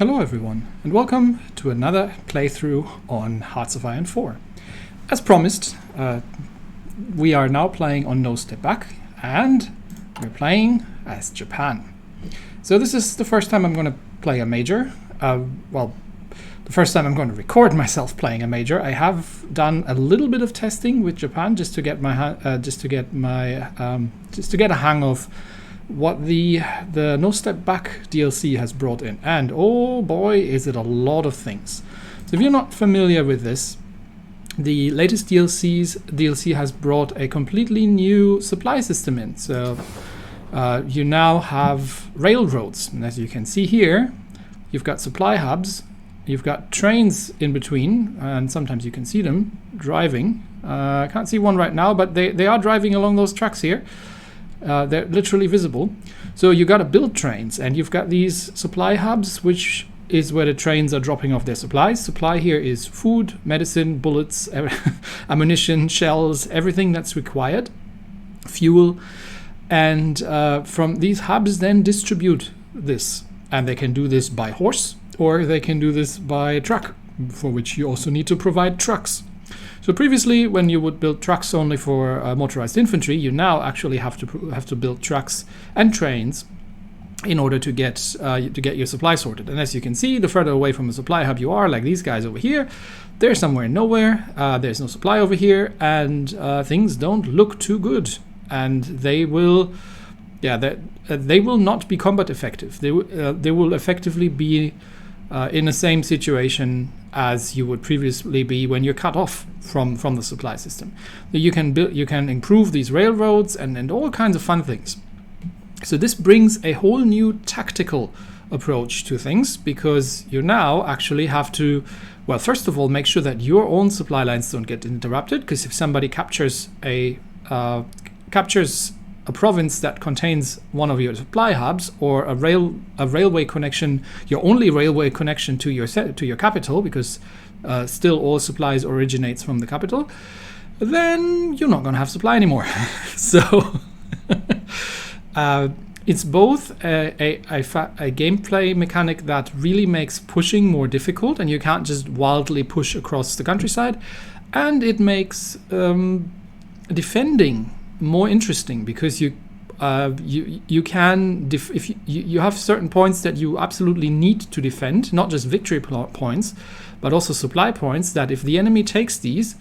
Hello everyone, and welcome to another playthrough on Hearts of Iron 4. As promised, we are now playing on No Step Back, and we're playing as Japan. So this is the first time I'm going to play a major. The first time I'm going to record myself playing a major. I have done a little bit of testing with Japan just to get a hang of what the No Step Back DLC has brought in, and oh boy is it a lot of things. So if you're not familiar with this, the latest DLC has brought a completely new supply system in. So you now have railroads, and as you can see here, you've got supply hubs, you've got trains in between, and sometimes you can see them driving. I can't see one right now, but they are driving along those tracks here. They're literally visible. So you got to build trains, and you've got these supply hubs, which is where the trains are dropping off their supplies. Supply here is food, medicine, bullets, ammunition, shells, everything that's required, fuel. And from these hubs then distribute this. And they can do this by horse, or they can do this by truck, for which you also need to provide trucks. So previously, when you would build trucks only for motorized infantry, you now actually have to build trucks and trains in order to get your supply sorted. And as you can see, the further away from a supply hub you are, like these guys over here, they're somewhere in nowhere. There's no supply over here, and things don't look too good. And they will not be combat effective. They will effectively be in the same situation as you would previously be when you're cut off from the supply system. You can improve these railroads and all kinds of fun things. So this brings a whole new tactical approach to things, because you now actually have to, well, first of all, make sure that your own supply lines don't get interrupted, because if somebody captures a province that contains one of your supply hubs, or a railway connection, your only railway connection to your capital, because still all supplies originates from the capital, then you're not going to have supply anymore. So it's both a gameplay mechanic that really makes pushing more difficult, and you can't just wildly push across the countryside, and it makes defending more interesting, because you can if you have certain points that you absolutely need to defend, not just victory points, but also supply points, that if the enemy takes these,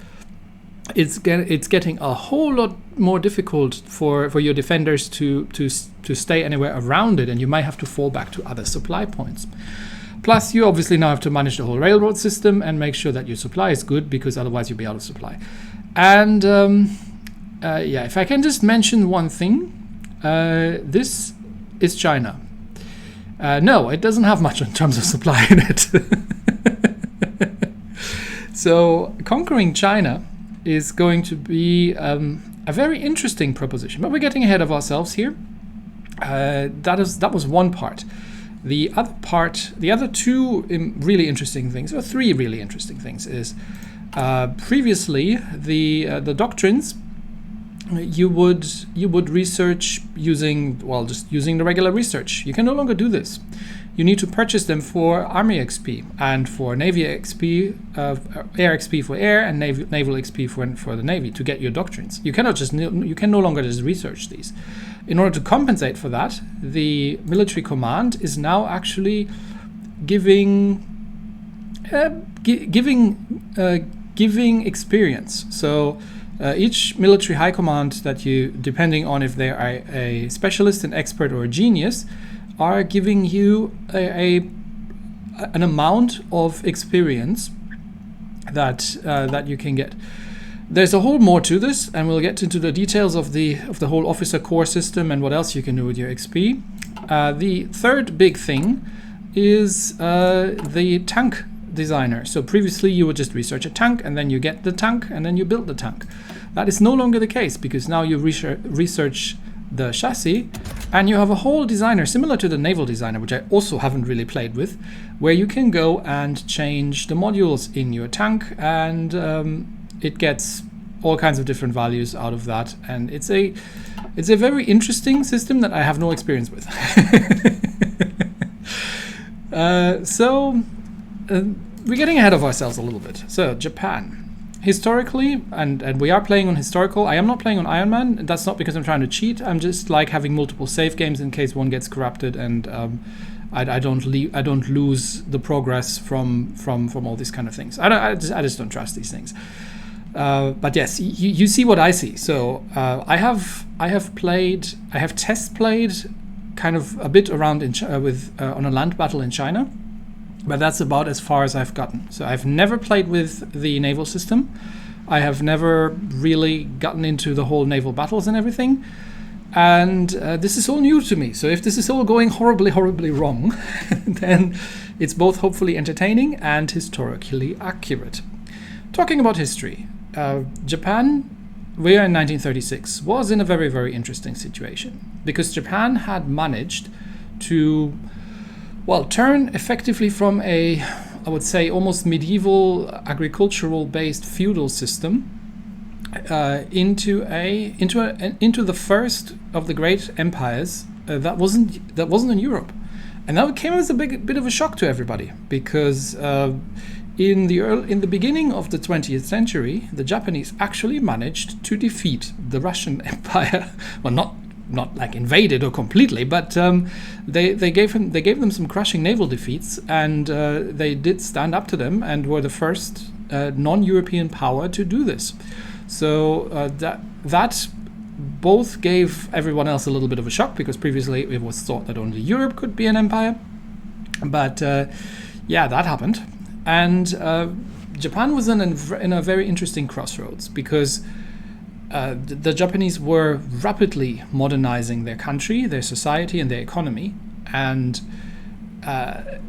it's getting a whole lot more difficult for your defenders to stay anywhere around it, and you might have to fall back to other supply points. Plus, you obviously now have to manage the whole railroad system and make sure that your supply is good, because otherwise you'll be out of supply. And if I can just mention one thing, this is China. No, it doesn't have much in terms of supply in it. So conquering China is going to be a very interesting proposition, but we're getting ahead of ourselves here. That was one part. The other two really interesting things, or three really interesting things, is previously the doctrines. You would research using the regular research. You can no longer do this. You need to purchase them for Army XP and for Navy XP, Air XP for Air, and Naval XP for the Navy to get your doctrines. You can no longer just research these. In order to compensate for that, the military command is now actually giving experience. So each military high command that you, depending on if they are a specialist, an expert, or a genius, are giving you an amount of experience that you can get. There's a whole more to this, and we'll get into the details of the whole officer core system and what else you can do with your XP. The third big thing is the tank designer. So previously you would just research a tank, and then you get the tank, and then you build the tank. That is no longer the case, because now you research the chassis, and you have a whole designer similar to the naval designer, which I also haven't really played with, where you can go and change the modules in your tank, and it gets all kinds of different values out of that. And it's a very interesting system that I have no experience with. We're getting ahead of ourselves a little bit. So Japan. Historically, and we are playing on historical. I am not playing on Iron Man. That's not because I'm trying to cheat. I'm just like having multiple save games in case one gets corrupted, and I don't lose the progress from all these kind of things. I just don't trust these things. But yes, you see what I see. So I have test played kind of a bit around on a land battle in China. But that's about as far as I've gotten. So I've never played with the naval system. I have never really gotten into the whole naval battles and everything. And this is all new to me. So if this is all going horribly, horribly wrong, then it's both hopefully entertaining and historically accurate. Talking about history, Japan, we are in 1936, was in a very, very interesting situation. Because Japan had managed to turn effectively from I would say, almost medieval agricultural-based feudal system into the first of the great empires that wasn't in Europe, and that came as a bit of a shock to everybody because in the beginning of the 20th century, the Japanese actually managed to defeat the Russian Empire. Well, not like invaded or completely, but they gave them some crushing naval defeats, and they did stand up to them and were the first non-European power to do this. So that both gave everyone else a little bit of a shock because previously it was thought that only Europe could be an empire. But that happened, and Japan was in a very interesting crossroads because the Japanese were rapidly modernizing their country, their society, and their economy, and had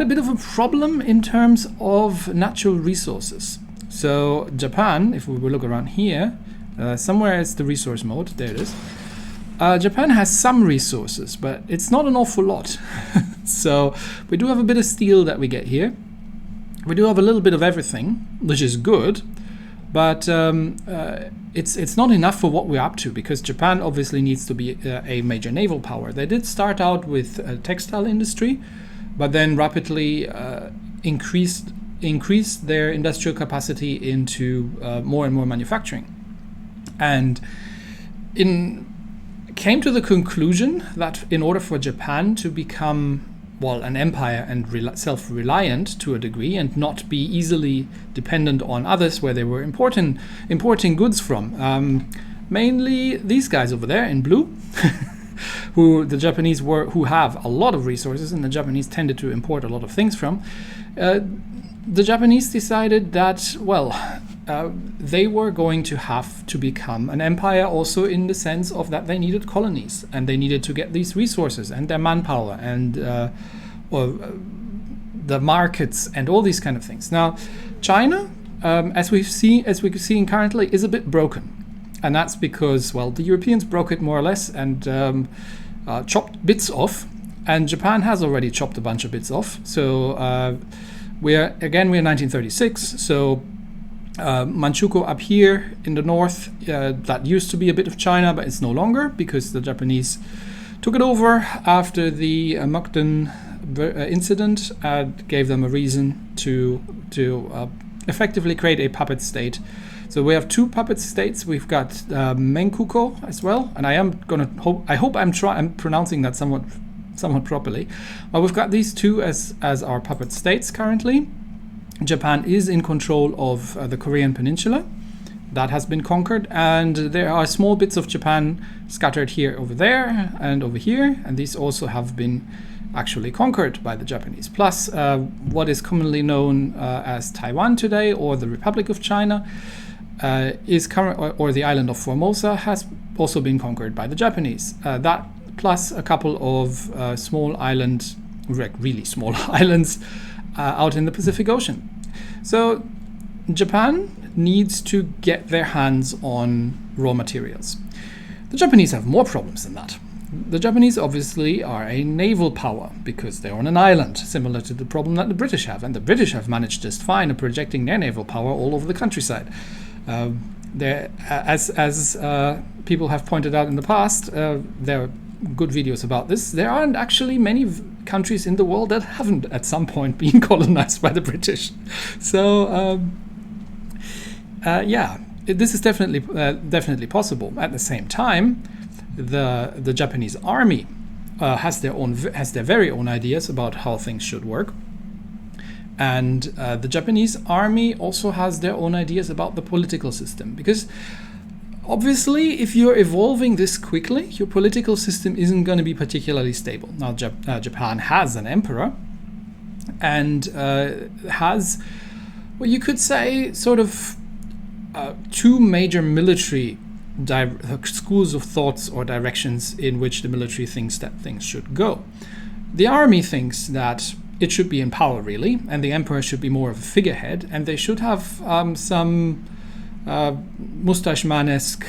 a bit of a problem in terms of natural resources. So Japan, if we look around here, somewhere it's the resource mode, there it is. Japan has some resources, but it's not an awful lot. So we do have a bit of steel that we get here. We do have a little bit of everything, which is good. But it's not enough for what we're up to because Japan obviously needs to be a major naval power. They did start out with a textile industry, but then rapidly increased their industrial capacity into more and more manufacturing, and came to the conclusion that in order for Japan to become an empire and self-reliant to a degree and not be easily dependent on others where they were importing goods from. Mainly these guys over there in blue, who have a lot of resources and the Japanese tended to import a lot of things from. The Japanese decided that, they were going to have to become an empire also in the sense of that they needed colonies and they needed to get these resources and their manpower and the markets and all these kind of things. Now, China, as we're seeing currently, is a bit broken, and that's because the Europeans broke it more or less and chopped bits off, and Japan has already chopped a bunch of bits off. So we're 1936. So Manchukuo up here in the north, that used to be a bit of China, but it's no longer because the Japanese took it over after the Mukden incident and gave them a reason to effectively create a puppet state. So we have two puppet states. We've got Menkuko as well, and I hope I'm pronouncing that somewhat properly. But we've got these two as our puppet states currently. Japan is in control of the Korean peninsula. That has been conquered, and there are small bits of Japan scattered here, over there, and over here, and these also have been actually conquered by the Japanese. Plus, what is commonly known as Taiwan today, or the Republic of China, is or the island of Formosa, has also been conquered by the Japanese. That plus a couple of small islands, really small islands, out in the Pacific Ocean. So Japan needs to get their hands on raw materials. The Japanese have more problems than that. The Japanese obviously are a naval power because they're on an island, similar to the problem that the British have. And the British have managed just fine at projecting their naval power all over the countryside. As people have pointed out in the past, they're good videos about this, there aren't actually many countries in the world that haven't at some point been colonized by the British. So yeah, this is definitely possible. At the same time, the Japanese army has their very own ideas about how things should work. And the Japanese army also has their own ideas about the political system, because obviously if you're evolving this quickly, your political system isn't going to be particularly stable. Now Japan has an emperor and has, well, you could say sort of two major military schools of thoughts or directions in which the military thinks that things should go. The army thinks that it should be in power, really, and the emperor should be more of a figurehead, and they should have some mustache man-esque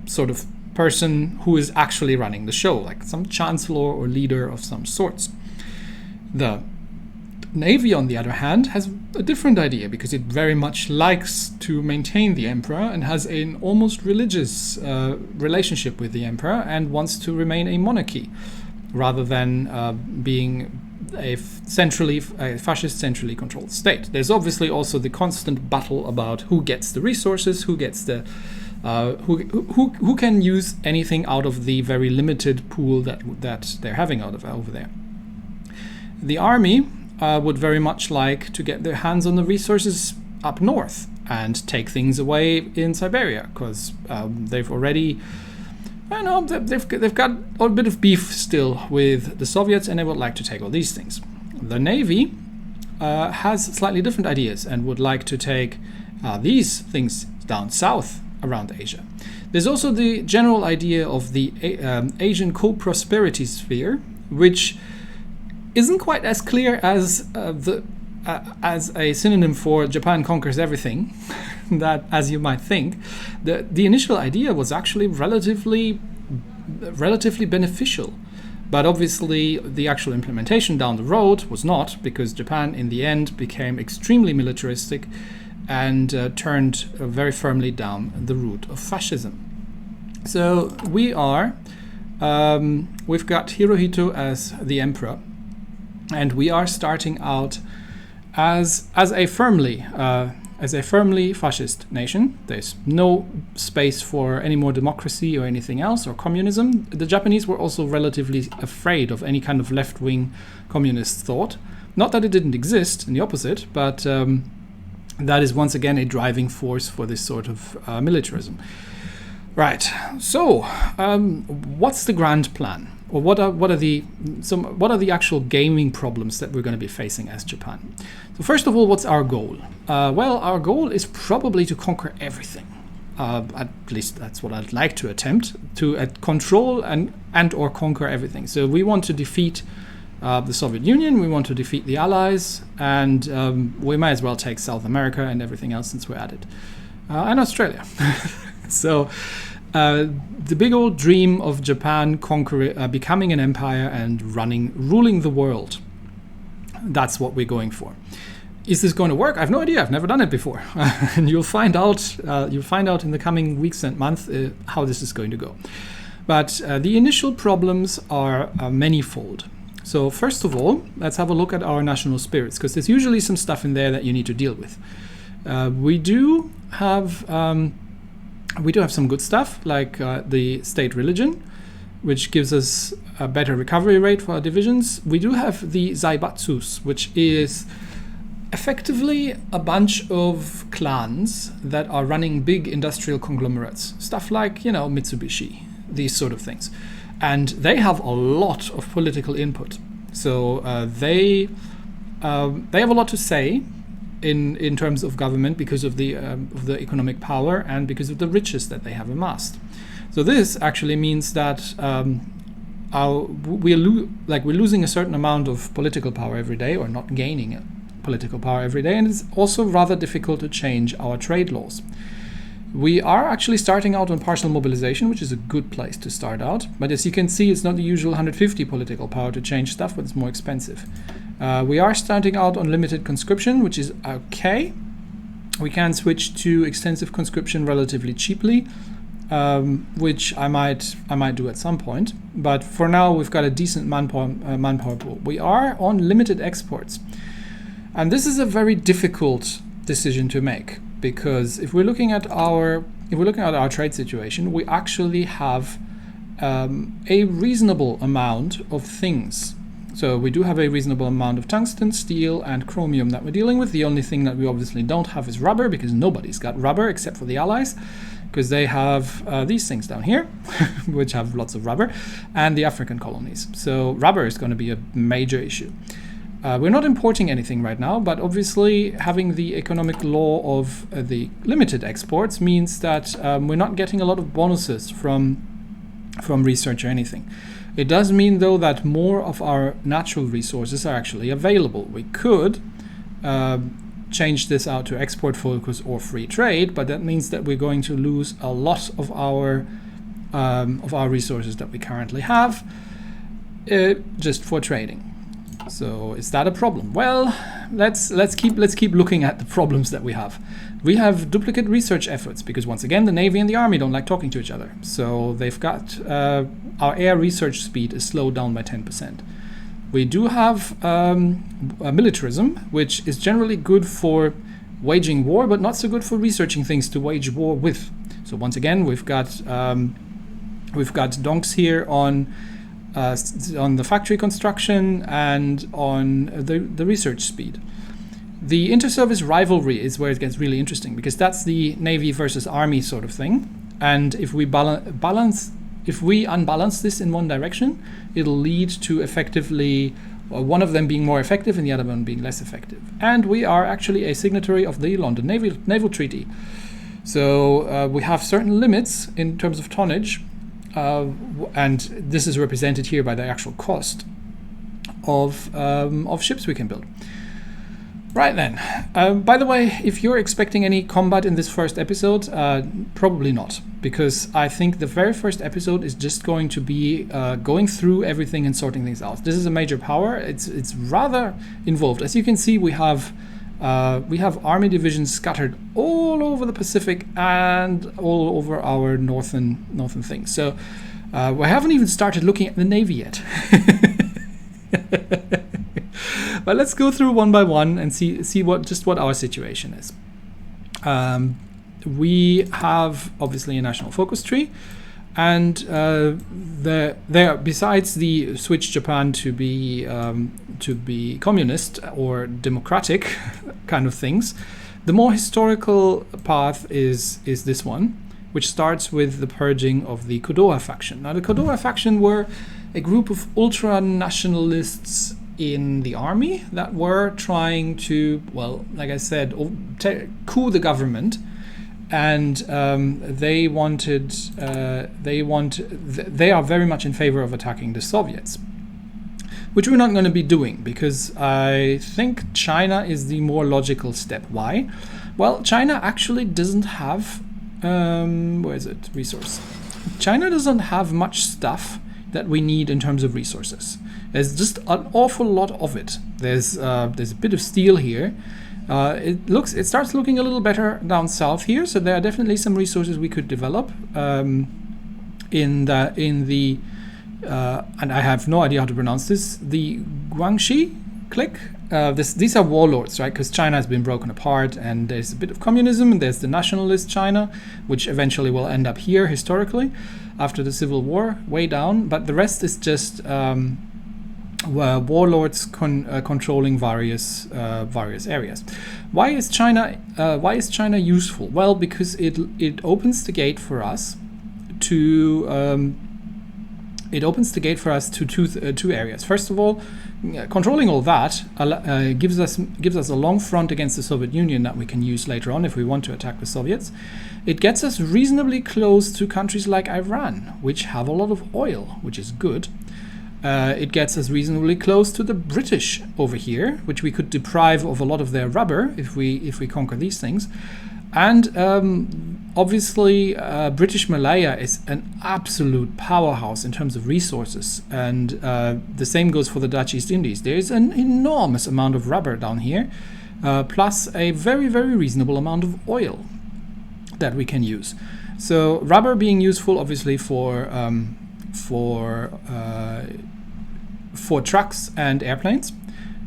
sort of person who is actually running the show, like some chancellor or leader of some sorts. The Navy, on the other hand, has a different idea, because it very much likes to maintain the emperor and has an almost religious relationship with the emperor and wants to remain a monarchy rather than being a fascist centrally controlled state. There's obviously also the constant battle about who gets the resources, who gets the who can use anything out of the very limited pool that they're having over there. The army would very much like to get their hands on the resources up north and take things away in Siberia, because they've already, I know, they've got a bit of beef still with the Soviets, and they would like to take all these things. The Navy has slightly different ideas and would like to take these things down south around Asia. There's also the general idea of the Asian co-prosperity sphere, which isn't quite as clear as as a synonym for Japan conquers everything, that as you might think. The initial idea was actually relatively beneficial, but obviously the actual implementation down the road was not, because Japan in the end became extremely militaristic and turned very firmly down the route of fascism. So we've got Hirohito as the emperor, and we are starting out as a firmly fascist nation. There's no space for any more democracy or anything else, or communism. The Japanese were also relatively afraid of any kind of left-wing communist thought. Not that it didn't exist, in the opposite, but that is once again a driving force for this sort of militarism. Right. So, what's the grand plan? Or what are the actual gaming problems that we're going to be facing as Japan? So first of all, what's our goal? Well, our goal is probably to conquer everything. At least that's what I'd like to attempt, to control and or conquer everything. So we want to defeat the Soviet Union, we want to defeat the Allies, and we might as well take South America and everything else since we're at it, and Australia. So. The big old dream of Japan becoming an empire and ruling the world. That's what we're going for. Is this going to work? I have no idea. I've never done it before, and you'll find out. In the coming weeks and months how this is going to go. But the initial problems are manifold. So first of all, let's have a look at our national spirits, because there's usually some stuff in there that you need to deal with. We do have some good stuff, like the state religion, which gives us a better recovery rate for our divisions. We do have the zaibatsus, which is effectively a bunch of clans that are running big industrial conglomerates. Stuff like, Mitsubishi, these sort of things. And they have a lot of political input. So they have a lot to say in terms of government, because of the economic power and because of the riches that they have amassed. So this actually means that we're losing a certain amount of political power every day, or not gaining political power every day, and it's also rather difficult to change our trade laws. We are actually starting out on partial mobilization, which is a good place to start out. But as you can see, it's not the usual 150 political power to change stuff, but it's more expensive. We are starting out on limited conscription, which is okay. We can switch to extensive conscription relatively cheaply. which I might do at some point. But for now, we've got a decent manpower pool. We are on limited exports, and this is a very difficult decision to make, because if we're looking at our trade situation, we actually have a reasonable amount of things. So we do have a reasonable amount of tungsten, steel, and chromium that we're dealing with. The only thing that we obviously don't have is rubber, because nobody's got rubber except for the Allies, because they have these things down here, which have lots of rubber, and the African colonies. So rubber is going to be a major issue. We're not importing anything right now, but obviously having the economic law of the limited exports means that we're not getting a lot of bonuses from research or anything. It does mean, though, that more of our natural resources are actually available. We could change this out to export focus or free trade, but that means that we're going to lose a lot of our resources that we currently have just for trading. So is that a problem? Well, let's keep looking at the problems that we have. We have duplicate research efforts, because once again the Navy and the Army don't like talking to each other. So they've got our air research speed is slowed down by 10%. We do have militarism, which is generally good for waging war, but not so good for researching things to wage war with. So once again, we've got donks here on the factory construction and on the research speed. The inter-service rivalry is where it gets really interesting, because that's the Navy versus Army sort of thing. And if we unbalance this in one direction, it'll lead to effectively one of them being more effective and the other one being less effective. And we are actually a signatory of the London Naval Treaty. So we have certain limits in terms of tonnage, and this is represented here by the actual cost of ships we can build. Right then. By the way, if you're expecting any combat in this first episode, probably not, because I think the very first episode is just going to be going through everything and sorting things out. This is a major power. It's rather involved. As you can see, we have army divisions scattered all over the Pacific and all over our northern things. So we haven't even started looking at the Navy yet. But let's go through one by one and see what our situation is. We have obviously a national focus tree, and there besides the switch Japan to be communist or democratic kind of things, the more historical path is this one, which starts with the purging of the Kodoha faction. Now, the Kodoha faction were a group of ultra-nationalists in the army that were trying to, well, like I said, coup the government, and they are very much in favor of attacking the Soviets, which we're not going to be doing, because I think China is the more logical step. Why? Well, China actually doesn't have resource. China doesn't have much stuff that we need in terms of resources. There's just an awful lot of it. There's a bit of steel here. It starts looking a little better down south here, so there are definitely some resources we could develop in the and I have no idea how to pronounce this, the Guangxi clique. These are warlords, right? Because China has been broken apart, and there's a bit of communism, and there's the nationalist China, which eventually will end up here historically after the Civil War, way down. But the rest is just warlords controlling various areas. Why is China useful? Well, because it opens the gate for us to two areas. First of all, controlling all that gives us a long front against the Soviet Union that we can use later on if we want to attack the Soviets. It gets us reasonably close to countries like Iran, which have a lot of oil, which is good. It gets us reasonably close to the British over here, which we could deprive of a lot of their rubber if we conquer these things. And obviously, British Malaya is an absolute powerhouse in terms of resources, and the same goes for the Dutch East Indies. There is an enormous amount of rubber down here, plus a very, very reasonable amount of oil. that we can use. So rubber being useful, obviously, for trucks and airplanes.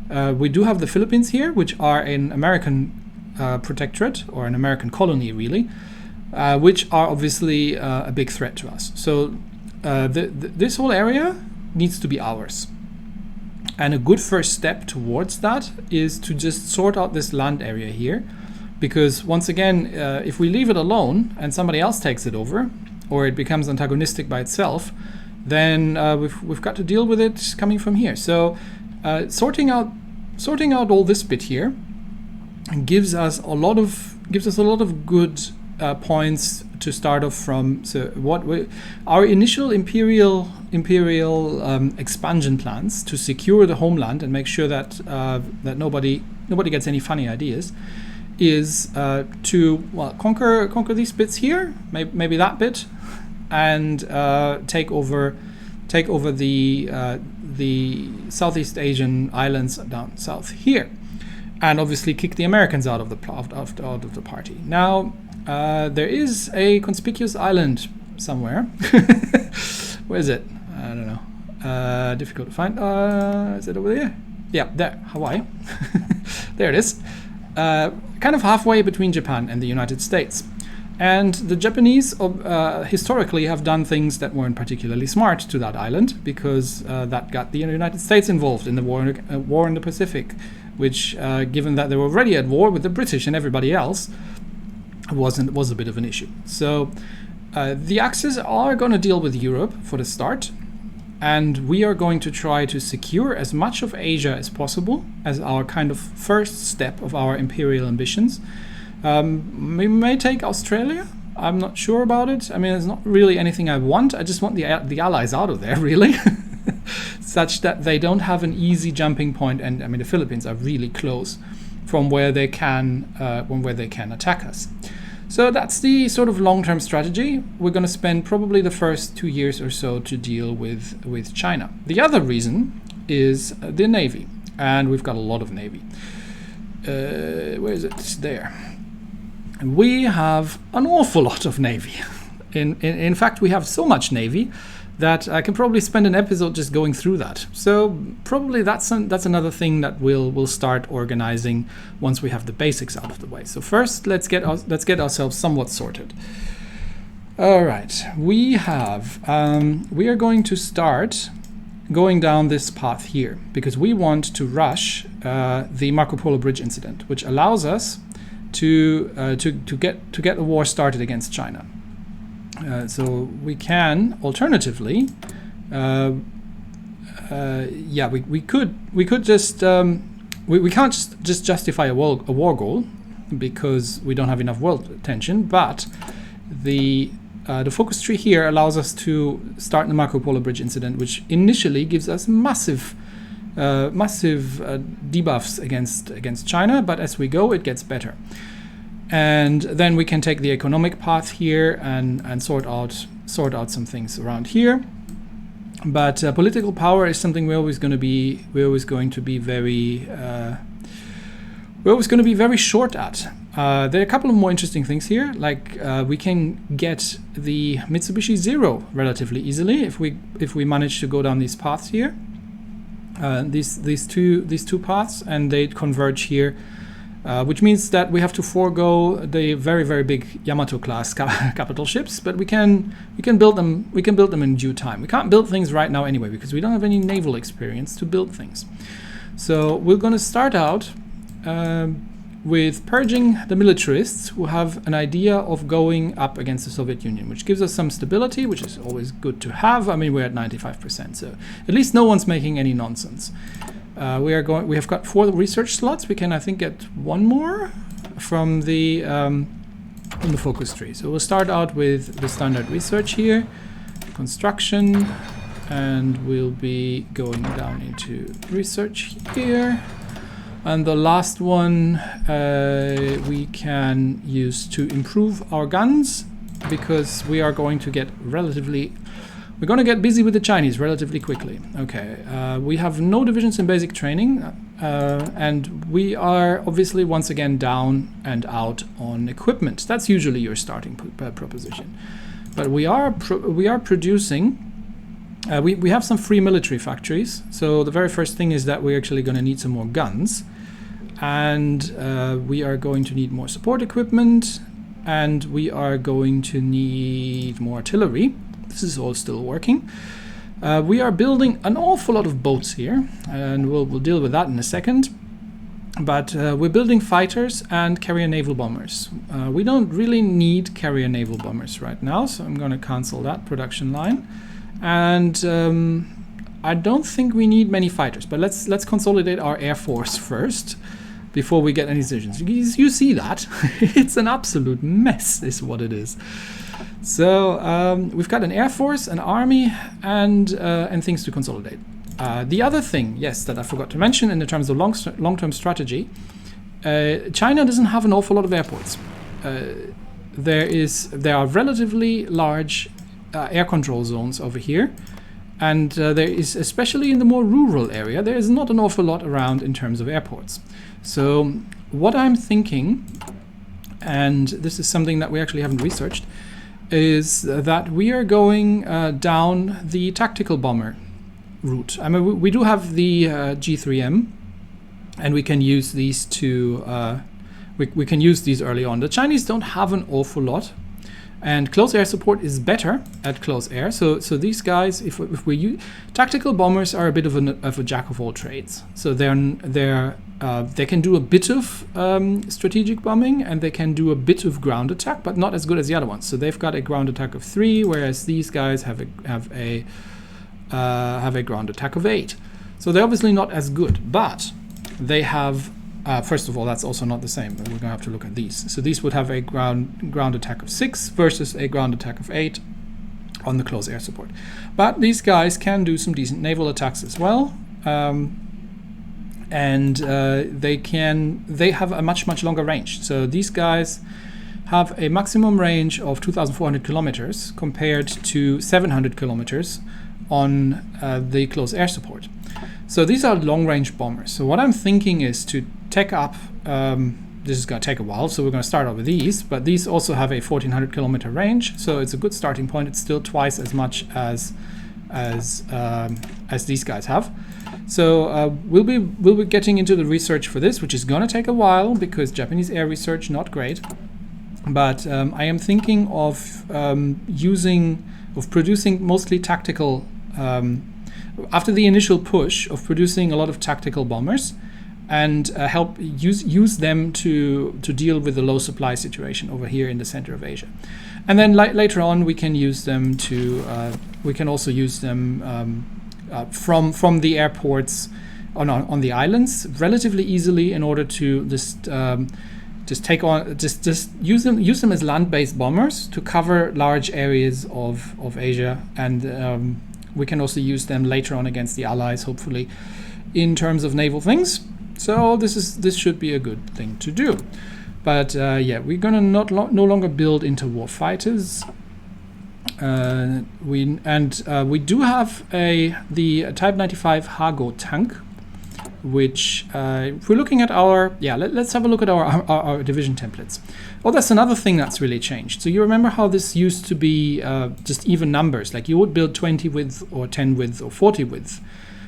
We do have the Philippines here, which are an American protectorate, or an American colony, really, which are obviously a big threat to us. So this whole area needs to be ours. And a good first step towards that is to just sort out this land area here. Because once again, if we leave it alone and somebody else takes it over, or it becomes antagonistic by itself, then we've got to deal with it coming from here. So sorting out all this bit here gives us a lot of good points to start off from. So our initial imperial expansion plans to secure the homeland and make sure that that nobody gets any funny ideas is to conquer these bits here, maybe that bit, and take over the Southeast Asian islands down south here, and obviously kick the Americans out of the party. Now there is a conspicuous island somewhere. Where is it? I don't know. Difficult to find. Is it over there? Yeah, there, Hawaii. There it is. Kind of halfway between Japan and the United States. And the Japanese historically have done things that weren't particularly smart to that island, because that got the United States involved in the war in the Pacific, which, given that they were already at war with the British and everybody else, was a bit of an issue. So the Axis are going to deal with Europe for the start, and we are going to try to secure as much of Asia as possible as our kind of first step of our imperial ambitions. We may take Australia. I'm not sure about it. I mean, it's not really anything I want. I just want the Allies out of there, really, such that they don't have an easy jumping point. And I mean, the Philippines are really close from where they can attack us. So that's the sort of long-term strategy. We're going to spend probably the first 2 years or so to deal with China. The other reason is the Navy, and we've got a lot of Navy. Where is it? There. We have an awful lot of Navy. In fact, we have so much Navy that I can probably spend an episode just going through that. So probably that's another thing that we'll start organizing once we have the basics out of the way. So first, let's get ourselves somewhat sorted. All right, we are going to start going down this path here because we want to rush the Marco Polo Bridge incident, which allows us to get a war started against China. So we can alternatively, we could just we can't just justify a war goal because we don't have enough world attention. But the focus tree here allows us to start the Marco Polo Bridge incident, which initially gives us massive debuffs against China, but as we go, it gets better. And then we can take the economic path here and sort out some things around here. But political power is something we're always going to be very short at. There are a couple of more interesting things here, like we can get the Mitsubishi Zero relatively easily if we manage to go down these paths here. These two paths, and they converge here, which means that we have to forego the very, very big Yamato class capital ships, but we can build them in due time. We can't build things right now anyway because we don't have any naval experience to build things. So we're going to start out with purging the militarists who have an idea of going up against the Soviet Union, which gives us some stability, which is always good to have. I mean, we're at 95%, so at least no one's making any nonsense. We have got 4 research slots. We can, I think, get 1 more from the focus tree. So we'll start out with the standard research here, construction, and we'll be going down into research here. And the last one we can use to improve our guns, because we are going to get busy with the Chinese relatively quickly. Okay, we have no divisions in basic training. and we are obviously once again down and out on equipment. That's usually your starting proposition. But we are producing. We have some free military factories. So the very first thing is that we're actually going to need some more guns, and we are going to need more support equipment, and we are going to need more artillery. This is all still working. We are building an awful lot of boats here, and we'll deal with that in a second. But we're building fighters and carrier naval bombers. We don't really need carrier naval bombers right now, so I'm going to cancel that production line. And I don't think we need many fighters, but let's consolidate our air force first before we get any decisions. You see that? It's an absolute mess is what it is. So we've got an air force, an army, and things to consolidate. The other thing, yes, that I forgot to mention in terms of long-term strategy, China doesn't have an awful lot of airports. There are relatively large air control zones over here, and there is, especially in the more rural area, there is not an awful lot around in terms of airports. So what I'm thinking, and this is something that we actually haven't researched, is that we are going down the tactical bomber route. I mean, we do have the G3M, and we can use these to we can use these early on. The Chinese don't have an awful lot, and close air support is better at close air. So these guys, if we use tactical bombers, are a bit of a jack of all trades. So they can do a bit of strategic bombing, and they can do a bit of ground attack, but not as good as the other ones. So they've got a ground attack of 3, whereas these guys have a ground attack of 8. So they're obviously not as good, but they have. First of all, that's also not the same. We're going to have to look at these. So these would have a ground attack of 6 versus a ground attack of 8 on the close air support. But these guys can do some decent naval attacks as well. And they have a much longer range. So these guys have a maximum range of 2,400 kilometers compared to 700 kilometers on the close air support. So these are long-range bombers. So what I'm thinking is to take up, this is going to take a while, so we're going to start out with these, but these also have a 1,400 kilometer range, so it's a good starting point. It's still twice as much as these guys have. So we'll be getting into the research for this, which is going to take a while because Japanese air research not great. But I am thinking of producing mostly tactical. After the initial push of producing a lot of tactical bombers, and help use them to deal with the low supply situation over here in the center of Asia. And then later on, we can use them we can also use them from the airports on the islands relatively easily in order to just use them as land-based bombers to cover large areas of Asia, and we can also use them later on against the Allies, hopefully, in terms of naval things. So this should be a good thing to do. But yeah, we're gonna no longer build interwar fighters. We do have the Type 95 Hago tank, which if we're looking at our let's have a look at our division templates. Oh, that's another thing that's really changed. So you remember how this used to be just even numbers, like you would build 20 width or 10 width or 40 width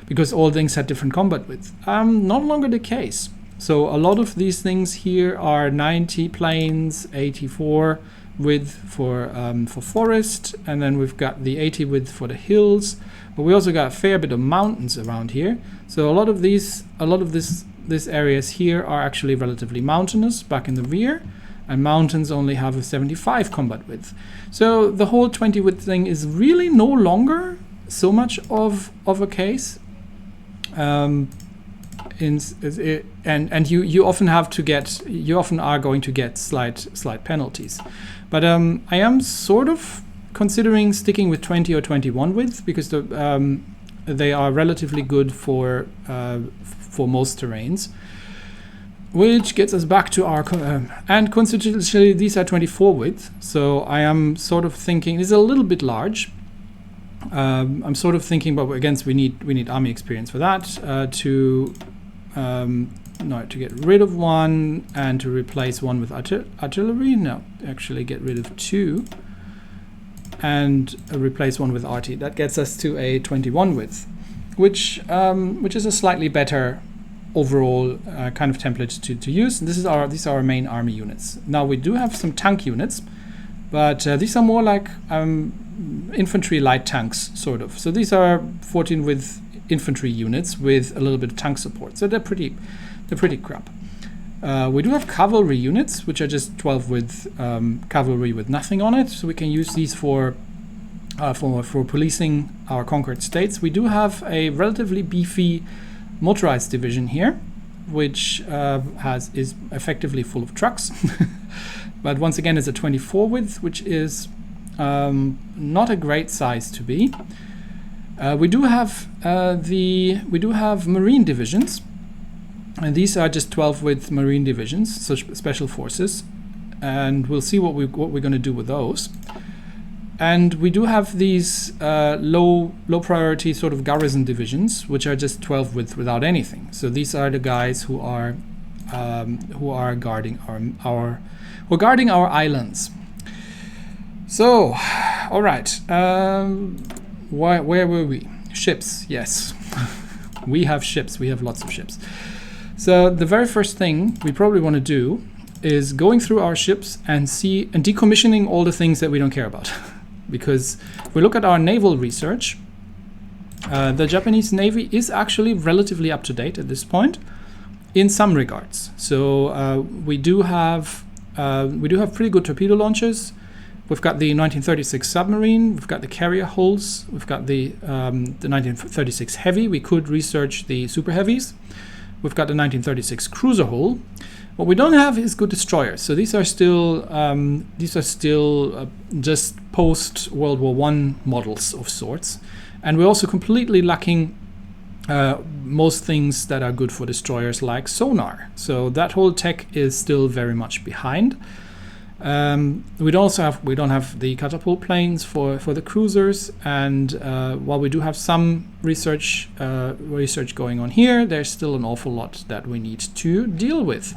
because all things had different combat width. No longer the case. So a lot of these things here are 90 plains, 84 width for forest, and then we've got the 80 width for the hills. But we also got a fair bit of mountains around here. So a lot of this areas here are actually relatively mountainous back in the rear, and mountains only have a 75 combat width. So the whole 20 width thing is really no longer so much of a case. And you often are going to get slight penalties. But I am sort of considering sticking with 20 or 21 width because they are relatively good for most terrains. Which gets us back to our and constitutionally these are 24 width. So I am sort of thinking it's a little bit large. I'm sort of thinking, but again, we need army experience for that to no, to get rid of one and to replace one with artillery. No, actually get rid of 2 and replace one with RT. That gets us to a 21 width, which is a slightly better overall kind of template to use. And these are our main army units. Now we do have some tank units, but these are more like infantry light tanks, sort of. So these are 14 width infantry units with a little bit of tank support. So they're pretty crap. We do have cavalry units, which are just 12 width cavalry with nothing on it. So we can use these for policing our conquered states. We do have a relatively beefy motorized division here, which is effectively full of trucks. But once again, it's a 24 width, which is not a great size to be. We do have marine divisions, and these are just 12 width marine divisions, so special forces, and we'll see what we're going to do with those. And we do have these low priority sort of garrison divisions, which are just 12 width without anything. So these are the guys who are guarding our islands. So, all right, where were we? Ships, yes. We have ships. We have lots of ships. So the very first thing we probably want to do is going through our ships and decommissioning all the things that we don't care about. Because if we look at our naval research, the Japanese Navy is actually relatively up to date at this point in some regards. So we do have pretty good torpedo launchers. We've got the 1936 submarine, we've got the carrier hulls, we've got the 1936 heavy. We could research the super heavies. We've got the 1936 cruiser hull. What we don't have is good destroyers. So these are still just post World War I models of sorts, and we're also completely lacking most things that are good for destroyers, like sonar. So that whole tech is still very much behind. We don't have the catapult planes for the cruisers, and while we do have some research going on here, there's still an awful lot that we need to deal with.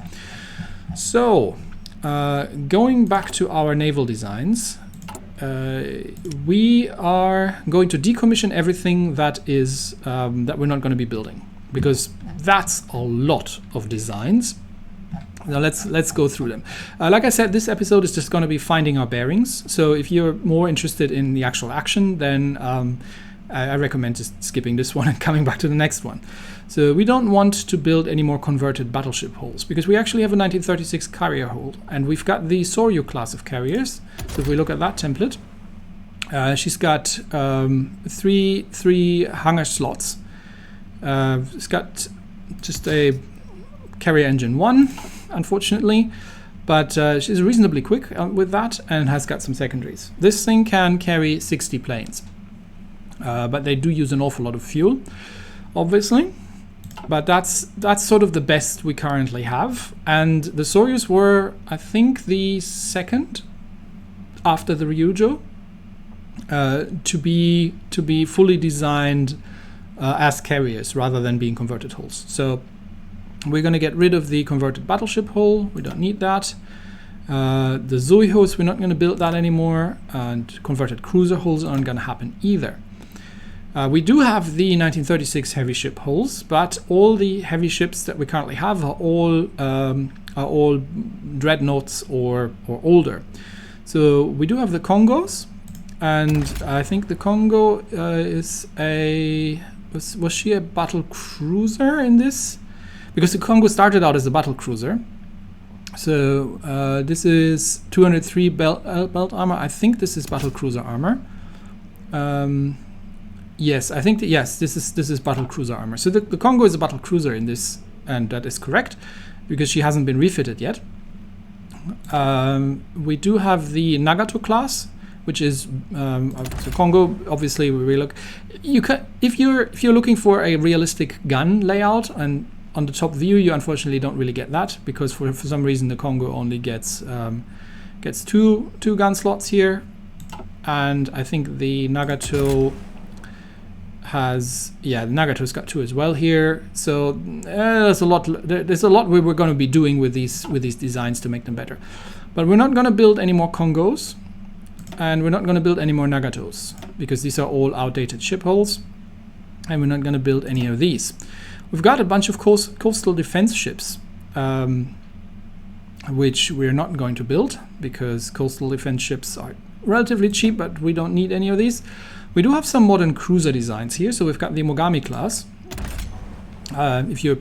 So going back to our naval designs, we are going to decommission everything that we're not going to be building, because that's a lot of designs. Now let's go through them. Like I said, this episode is just going to be finding our bearings. So if you're more interested in the actual action, then I recommend just skipping this one and coming back to the next one. So we don't want to build any more converted battleship hulls, because we actually have a 1936 carrier hull, and we've got the Soryu class of carriers. So if we look at that template, she's got three hangar slots. It's got just a carrier engine 1, unfortunately, but she's reasonably quick with that and has got some secondaries. This thing can carry 60 planes, but they do use an awful lot of fuel, obviously. But that's sort of the best we currently have. And the Soryus were, I think, the second after the Ryujo to be fully designed as carriers rather than being converted hulls. So we're going to get rid of the converted battleship hull. We don't need that. The Zuihos, we're not going to build that anymore. And converted cruiser hulls aren't going to happen either. We do have the 1936 heavy ship hulls, but all the heavy ships that we currently have are all dreadnoughts or older. So we do have the Congos, and I think the Congo is was she a battle cruiser in this? Because the Congo started out as a battle cruiser. So this is 203 belt armor. I think this is battle cruiser armor. Yes, I think this is battle cruiser armor. So the Congo is a battle cruiser in this, and that is correct because she hasn't been refitted yet. We do have the Nagato class, which is the Congo. Obviously, we look. You can if you're looking for a realistic gun layout, and on the top view, you unfortunately don't really get that, because for some reason the Congo only gets two gun slots here, and I think the Nagato has, yeah, Nagato's got 2 as well here. So there's a lot we were going to be doing with these designs to make them better. But we're not going to build any more Kongos, and we're not going to build any more Nagatos, because these are all outdated ship hulls, and we're not going to build any of these. We've got a bunch of coastal defense ships, which we're not going to build, because coastal defense ships are relatively cheap, but we don't need any of these. We do have some modern cruiser designs here. So we've got the Mogami class. If you're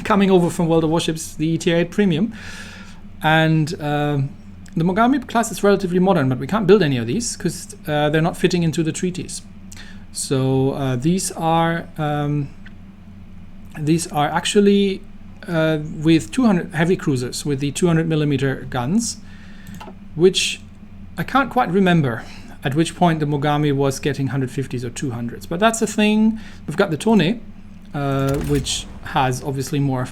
coming over from World of Warships, the Tier 8 Premium. And the Mogami class is relatively modern, but we can't build any of these because they're not fitting into the treaties. So these are actually with 200 heavy cruisers with the 200mm guns, which I can't quite remember at which point the Mogami was getting 150s or 200s, but that's a thing. We've got the Tone, which has obviously more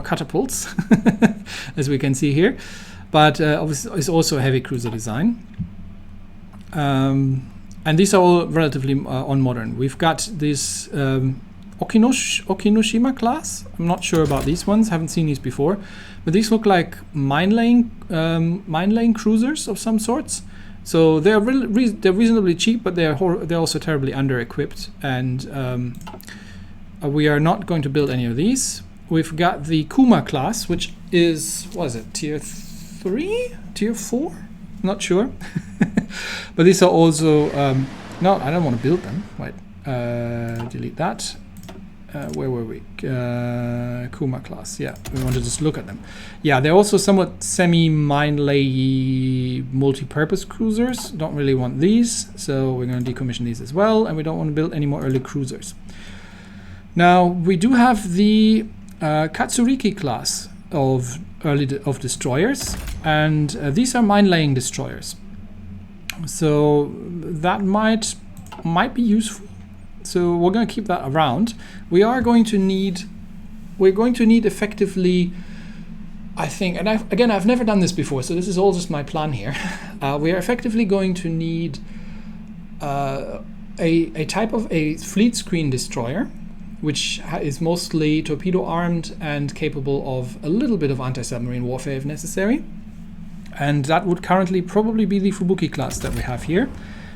catapults, as we can see here, but obviously it's also a heavy cruiser design. And these are all relatively on-modern. We've got this Okinoshima class. I'm not sure about these ones, haven't seen these before, but these look like mine-laying cruisers of some sorts. So they're reasonably cheap, but they're also terribly under-equipped, and we are not going to build any of these. We've got the Kuma class, which is, what is it, tier 3? Tier 4? Not sure. But these are also, no, I don't want to build them. Wait, delete that. Where were we? Kuma class, yeah, we want to just look at them. Yeah, they're also somewhat semi-mine-lay multi-purpose cruisers. Don't really want these, so we're going to decommission these as well, and we don't want to build any more early cruisers. Now, we do have the Katsuriki class of destroyers, and these are mine-laying destroyers. So that might be useful. So we're going to keep that around. We're going to need effectively, I think, and I've never done this before, so this is all just my plan here. We are effectively going to need a type of a fleet screen destroyer, which is mostly torpedo armed and capable of a little bit of anti-submarine warfare if necessary. And that would currently probably be the Fubuki class that we have here.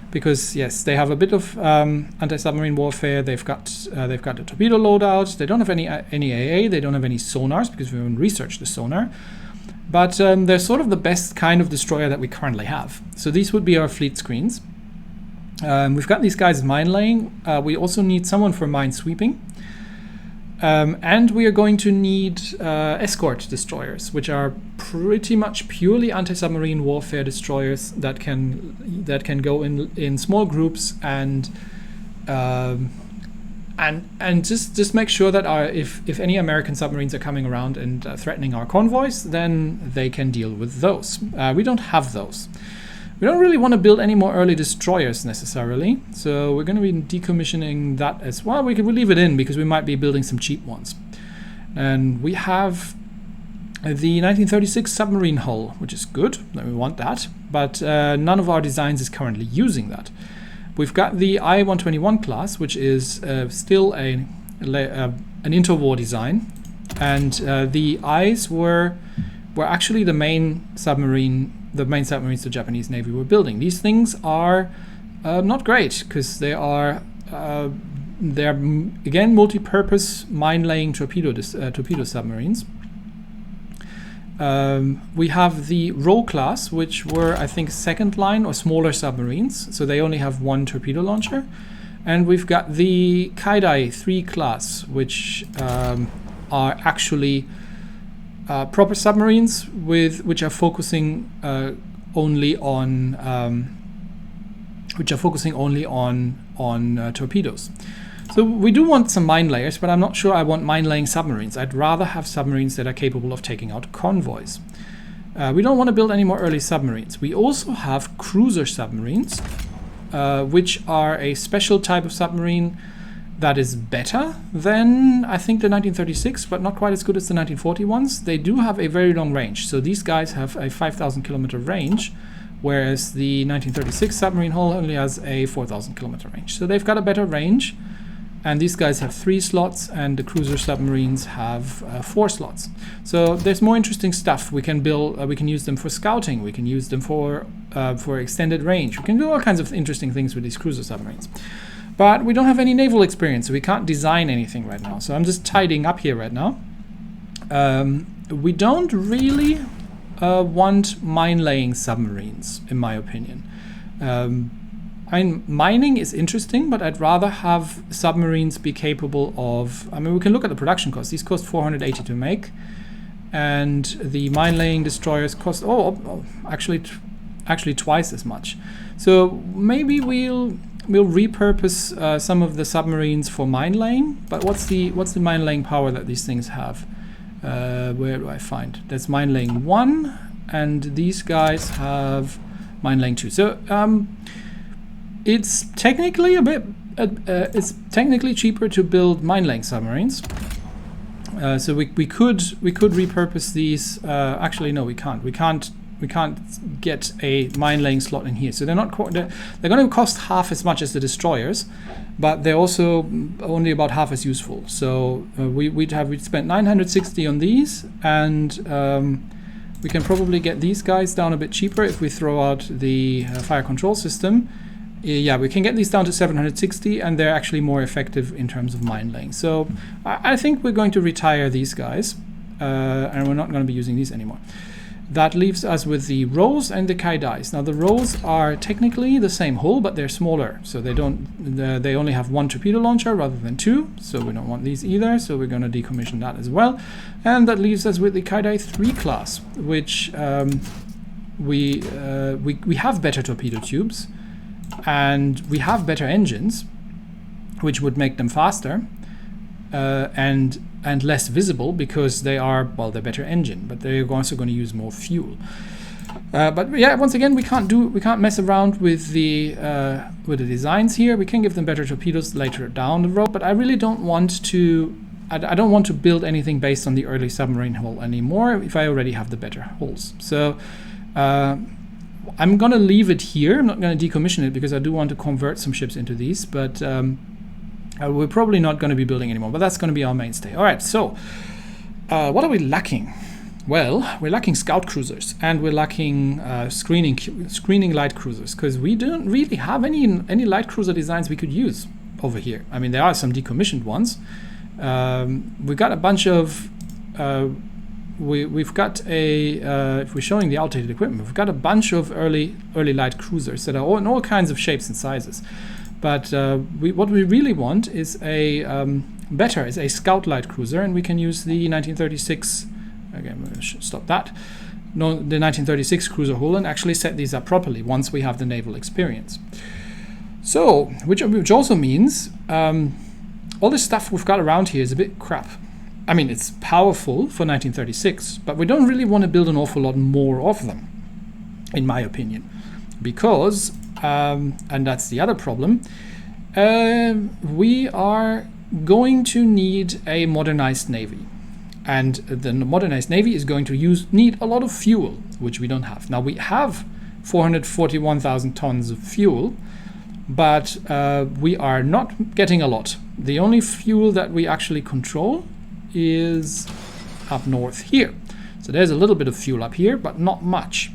Because yes, they have a bit of anti-submarine warfare. They've got a torpedo loadout. They don't have any AA. They don't have any sonars because we haven't researched the sonar. But they're sort of the best kind of destroyer that we currently have. So these would be our fleet screens. We've got these guys mine laying. We also need someone for mine sweeping. And we are going to need escort destroyers, which are pretty much purely anti-submarine warfare destroyers that can go in small groups and just make sure that if any American submarines are coming around and threatening our convoys, then they can deal with those. We don't have those. We don't really want to build any more early destroyers necessarily, so we're going to be decommissioning that as well. We could leave it in because we might be building some cheap ones. And we have the 1936 submarine hull, which is good, we want that, but none of our designs is currently using that. We've got the I-121 class, which is still an interwar design, and the I's were actually the main submarines the Japanese Navy were building. These things are not great because they're again multi-purpose mine-laying torpedo submarines. We have the Roe class, which were, I think, second line or smaller submarines, so they only have one torpedo launcher. And we've got the Kaidai 3 class, which are actually proper submarines which are focusing only on torpedoes. So we do want some mine layers, but I'm not sure I want mine-laying submarines. I'd rather have submarines that are capable of taking out convoys. We don't want to build any more early submarines. We also have cruiser submarines, which are a special type of submarine that is better than, I think, the 1936, but not quite as good as the 1940 ones. They do have a very long range. So these guys have a 5,000 kilometer range, whereas the 1936 submarine hull only has a 4,000 kilometer range. So they've got a better range, and these guys have 3 slots, and the cruiser submarines have 4 slots. So there's more interesting stuff we can build. We can use them for scouting. We can use them for extended range. We can do all kinds of interesting things with these cruiser submarines. But we don't have any naval experience, so we can't design anything right now. So I'm just tidying up here right now. We don't really want mine-laying submarines, in my opinion. Mining is interesting, but I'd rather have submarines be capable of... I mean, we can look at the production costs. These cost 480 to make, and the mine-laying destroyers cost actually twice as much. So maybe we'll repurpose some of the submarines for mine-laying. But what's the mine-laying power that these things have? Where do I find? That's mine-laying 1, and these guys have mine-laying 2. So it's technically it's technically cheaper to build mine-laying submarines. So we could repurpose these. Actually, no, we can't. We can't get a mine-laying slot in here. So they're going to cost half as much as the destroyers, but they're also only about half as useful. So we'd spent 960 on these, and we can probably get these guys down a bit cheaper if we throw out the fire control system. Yeah, we can get these down to 760, and they're actually more effective in terms of mine laying. So I think we're going to retire these guys, and we're not going to be using these anymore. That leaves us with the Rose and the Kaidais. Now the Rose are technically the same hull, but they're smaller, so they only have 1 torpedo launcher rather than 2. So we don't want these either. So we're going to decommission that as well, and that leaves us with the Kaidai 3 class, which we have better torpedo tubes, and we have better engines, which would make them faster and less visible, because they're better engine, but they're also going to use more fuel. But yeah, once again, we can't mess around with the designs here. We can give them better torpedoes later down the road, but I really don't want to. I don't want to build anything based on the early submarine hull anymore if I already have the better hulls. So I'm going to leave it here. I'm not going to decommission it because I do want to convert some ships into these, but we're probably not going to be building anymore, but that's going to be our mainstay. All right, so what are we lacking? Well, we're lacking scout cruisers, and we're lacking screening light cruisers, because we don't really have any light cruiser designs we could use over here. I mean, there are some decommissioned ones. We've got a bunch of... we've got a... if we're showing the outdated equipment, we've got a bunch of early light cruisers that are in all kinds of shapes and sizes. But what we really want is a scout light cruiser, and we can use the 1936. Again, I'm going to stop that. No, the 1936 cruiser hull, and actually set these up properly once we have the naval experience. So, which also means all this stuff we've got around here is a bit crap. I mean, it's powerful for 1936, but we don't really want to build an awful lot more of them, in my opinion, because. And that's the other problem. We are going to need a modernized navy, and the modernized navy is going to need a lot of fuel, which we don't have. Now we have 441,000 tons of fuel, but we are not getting a lot. The only fuel that we actually control is up north here. So there's a little bit of fuel up here, but not much.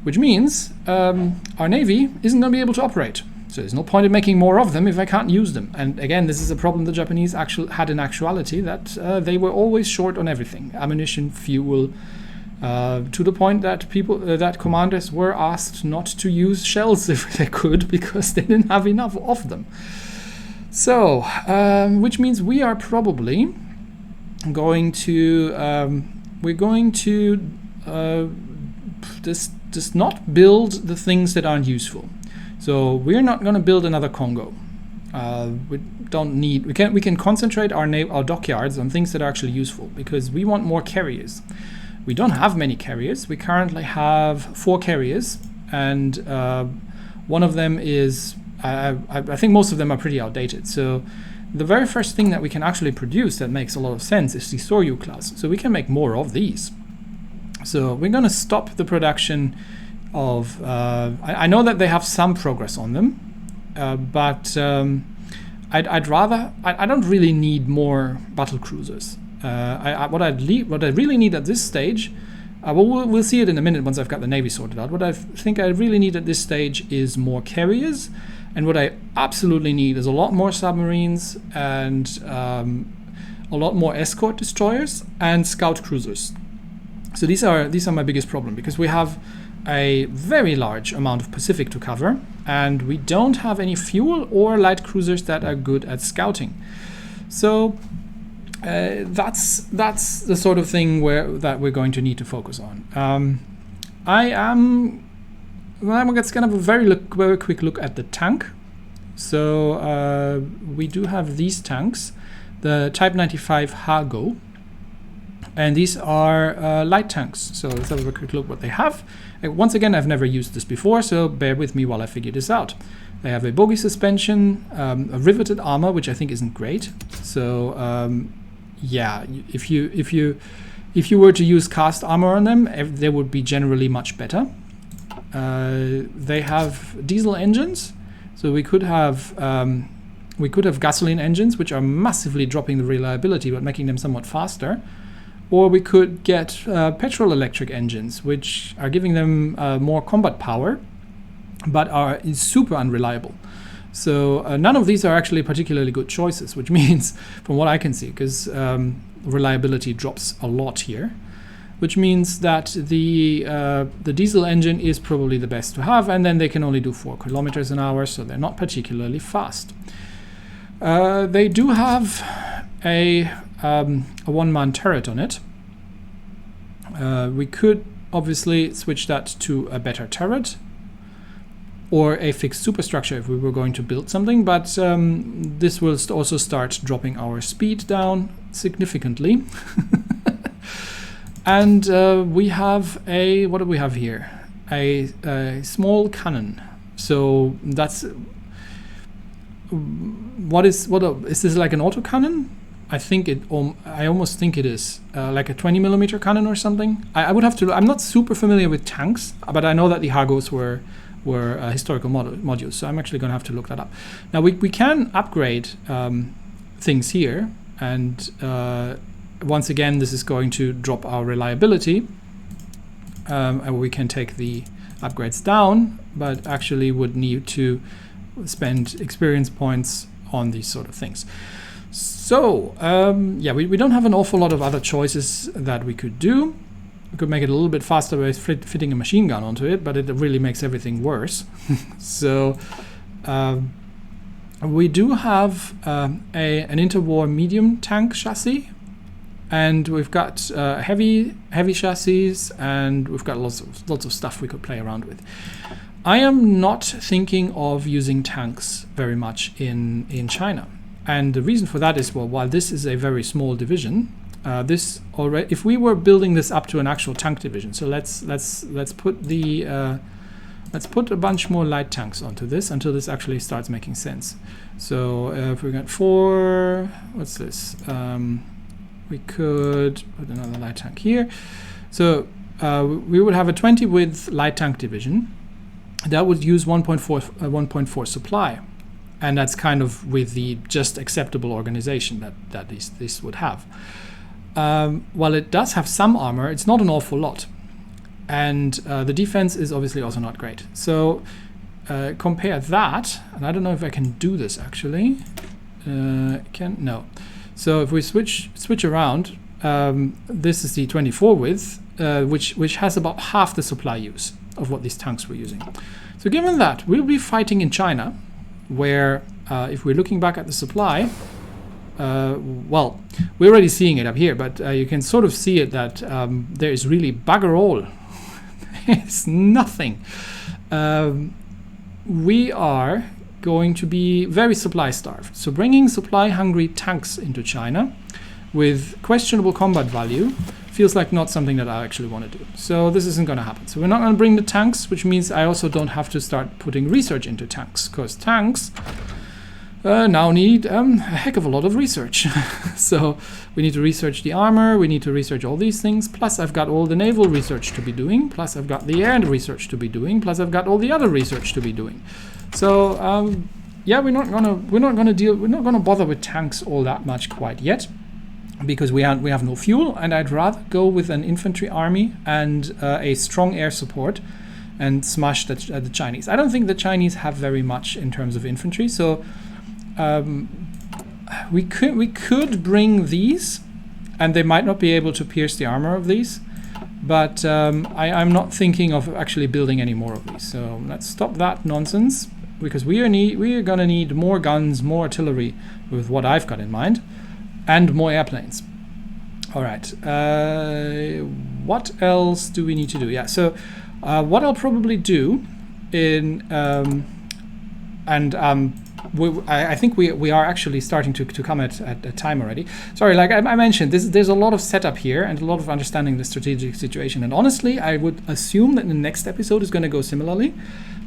Which means our navy isn't going to be able to operate. So there's no point in making more of them if I can't use them. And again, this is a problem the Japanese had in actuality, that they were always short on everything: ammunition, fuel, to the point that that commanders were asked not to use shells if they could, because they didn't have enough of them. So, which means we are probably going to just not build the things that aren't useful. So we're not going to build another Congo. We don't need. We can concentrate our dockyards on things that are actually useful, because we want more carriers. We don't have many carriers. We currently have 4 carriers, and one of them is. I think most of them are pretty outdated. So the very first thing that we can actually produce that makes a lot of sense is the Soryu class. So we can make more of these. So we're going to stop the production I know that they have some progress on them, but I'd rather. I don't really need more battle cruisers. What I really need at this stage, we'll see it in a minute once I've got the Navy sorted out. What I think I really need at this stage is more carriers, and what I absolutely need is a lot more submarines and a lot more escort destroyers and scout cruisers. So these are my biggest problem, because we have a very large amount of Pacific to cover, and we don't have any fuel or light cruisers that are good at scouting. So that's the sort of thing that we're going to need to focus on. Let's kind of a very quick look at the tank. So we do have these tanks, the Type 95 Hago, and these are light tanks. So let's have a quick look what they have. Once again, I've never used this before, so bear with me while I figure this out. They have a bogie suspension, a riveted armor, which I think isn't great. So yeah, if you were to use cast armor on them, they would be generally much better. They have diesel engines, so we could have gasoline engines, which are massively dropping the reliability but making them somewhat faster. Or we could get petrol electric engines, which are giving them more combat power, but are super unreliable. So none of these are actually particularly good choices, which means, from what I can see, because reliability drops a lot here, which means that the diesel engine is probably the best to have, and then they can only do 4 kilometers an hour, so they're not particularly fast. They do have a one-man turret on it. We could obviously switch that to a better turret or a fixed superstructure if we were going to build something, but this will also start dropping our speed down significantly. And we have what do we have here? A small cannon. So that's is this like an autocannon? I almost think it is like a 20 millimeter cannon or something. I would have to. I'm not super familiar with tanks, but I know that the Hagos were historical modules, so I'm actually going to have to look that up. Now we can upgrade things here, and once again this is going to drop our reliability, and we can take the upgrades down, but actually would need to spend experience points on these sort of things. So yeah, we don't have an awful lot of other choices that we could do. We could make it a little bit faster by fitting a machine gun onto it, but it really makes everything worse. So we do have an interwar medium tank chassis, and we've got heavy chassis, and we've got lots of stuff we could play around with. I am not thinking of using tanks very much in China. And the reason for that is, well, while this is a very small division, if we were building this up to an actual tank division, so let's put a bunch more light tanks onto this until this actually starts making sense. So if we got 4, what's this? We could put another light tank here. So we would have a 20 width light tank division that would use 1.4 supply. And that's kind of with the just acceptable organization that this would have. While it does have some armor, it's not an awful lot. And the defense is obviously also not great. So compare that, and I don't know if I can do this actually. No. So if we switch around, this is the 24 width, which has about half the supply use of what these tanks were using. So given that, we'll be fighting in China, where if we're looking back at the supply, well, we're already seeing it up here, but you can sort of see it that there is really bugger all. It's nothing. We are going to be very supply starved. So bringing supply hungry tanks into China with questionable combat value feels like not something that I actually want to do. So this isn't going to happen. So we're not going to bring the tanks, which means I also don't have to start putting research into tanks, because tanks now need a heck of a lot of research. So we need to research the armor, we need to research all these things, plus I've got all the naval research to be doing, plus I've got the air research to be doing, plus I've got all the other research to be doing. So yeah, we're not gonna bother with tanks all that much quite yet, because we have no fuel, and I'd rather go with an infantry army and a strong air support and smash the Chinese. I don't think the Chinese have very much in terms of infantry, so we could bring these, and they might not be able to pierce the armor of these, but I'm not thinking of actually building any more of these. So let's stop that nonsense, because we are gonna need more guns, more artillery with what I've got in mind, and more airplanes. All right, what else do we need to do? Yeah, so what I'll probably do I think we are actually starting to come at time already. Sorry, like I mentioned, there's a lot of setup here and a lot of understanding the strategic situation. And honestly, I would assume that the next episode is going to go similarly.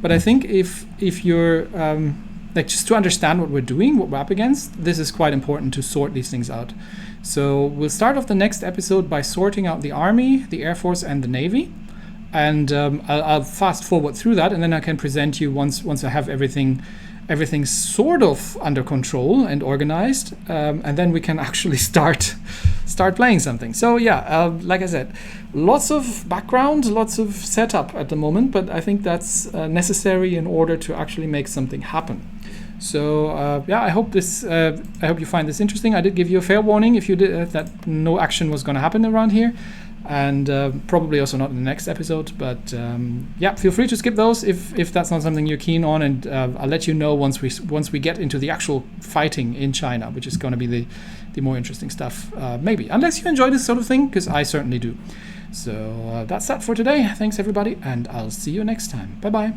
But I think if you're like, just to understand what we're doing, what we're up against, this is quite important to sort these things out. So we'll start off the next episode by sorting out the Army, the Air Force, and the Navy. And I'll fast forward through that, and then I can present you once I have everything sort of under control and organized, and then we can actually start playing something. So yeah, like I said, lots of background, lots of setup at the moment, but I think that's necessary in order to actually make something happen. So yeah, I hope you find this interesting. I did give you a fair warning if you did that no action was going to happen around here. And probably also not in the next episode, but yeah, feel free to skip those if that's not something you're keen on, and I'll let you know once we get into the actual fighting in China, which is going to be the more interesting stuff, maybe, unless you enjoy this sort of thing, because I certainly do. So that's that for today. Thanks everybody, and I'll see you next time. Bye bye.